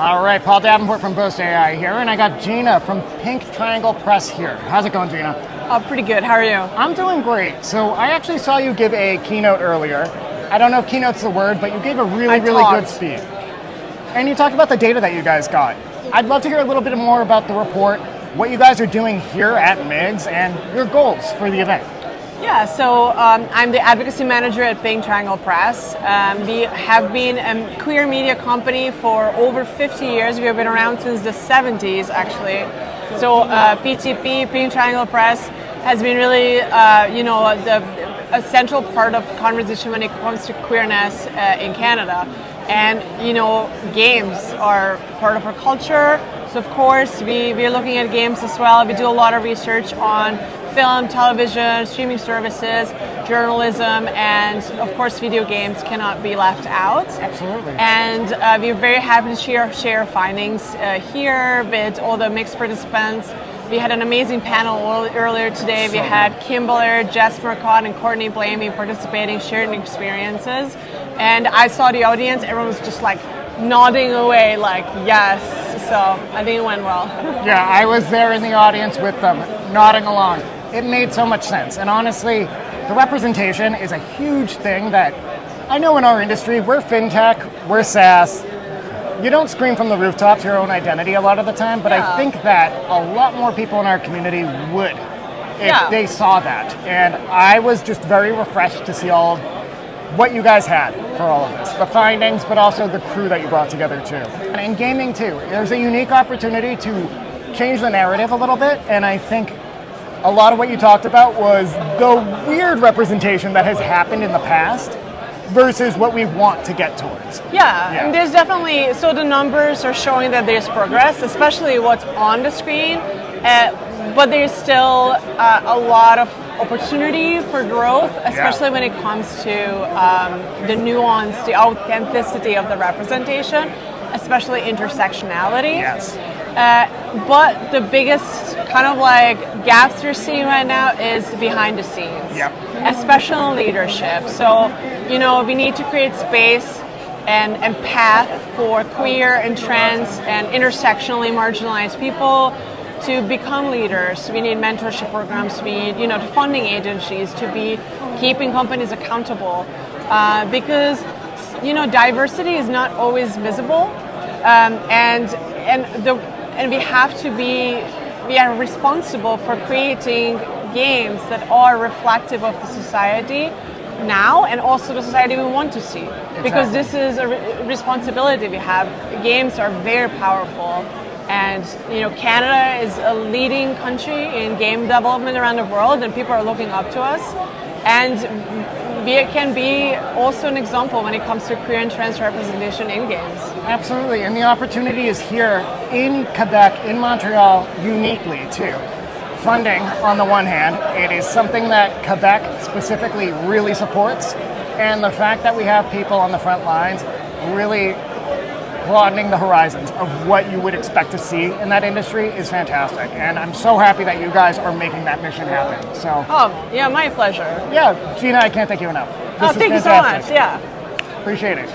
All right, Paul Davenport from Boast AI here, and I got Gina from Pink Triangle Press here. How's it going, Gina? Pretty good. How are you? I'm doing great. So I actually saw you give a keynote earlier. I don't know if keynote's the word, but you gave a really good speech. And you talked about the data that you guys got. I'd love to hear a little bit more about the report, what you guys are doing here at MIGS, and your goals for the event. Yeah, so I'm the advocacy manager at Pink Triangle Press. We have been a queer media company for over 50 years. We have been around since the 70s, actually. So PTP, Pink Triangle Press, has been really, a central part of conversation when it comes to queerness in Canada. And, games are part of our culture. So, of course, we're looking at games as well. We do a lot of research on film, television, streaming services, journalism, and, of course, video games cannot be left out. Absolutely. And we're very happy to share findings here with all the MIGS participants. We had an amazing panel earlier today. We had Kim Belair, Jess Marcotte, and Courtney Blamey participating, sharing experiences. And I saw the audience, everyone was just like nodding away, like, yes. So I think it went well. Yeah, I was there in the audience with them, nodding along. It made so much sense. And honestly, the representation is a huge thing that I know in our industry. We're fintech, we're SaaS. You don't scream from the rooftops your own identity a lot of the time, but I think that a lot more people in our community would if they saw that. And I was just very refreshed to see all what you guys had for all of this. The findings, but also the crew that you brought together too. And in gaming too, there's a unique opportunity to change the narrative a little bit, and I think a lot of what you talked about was the weird representation that has happened in the past versus what we want to get towards. Yeah. And there's definitely, so the numbers are showing that there's progress, especially what's on the screen, but there's still a lot of opportunity for growth, especially when it comes to the nuance, the authenticity of the representation, especially intersectionality. Yes. But the biggest kind of like gaps we're seeing right now is behind the scenes, especially in leadership. So, we need to create space and path for queer and trans and intersectionally marginalized people to become leaders. We need mentorship programs. We need, funding agencies to be keeping companies accountable because, diversity is not always visible, and we are responsible for creating games that are reflective of the society now and also the society we want to see. Because this is a responsibility we have. Games are very powerful. And, Canada is a leading country in game development around the world, and people are looking up to us. And we can be also an example when it comes to queer and trans representation in games. Absolutely, and the opportunity is here in Quebec, in Montreal, uniquely too. Funding, on the one hand, it is something that Quebec specifically really supports, and the fact that we have people on the front lines really broadening the horizons of what you would expect to see in that industry is fantastic. And I'm so happy that you guys are making that mission happen. So. My pleasure. Yeah, Gina, I can't thank you enough. Thank you so much. Yeah. Appreciate it.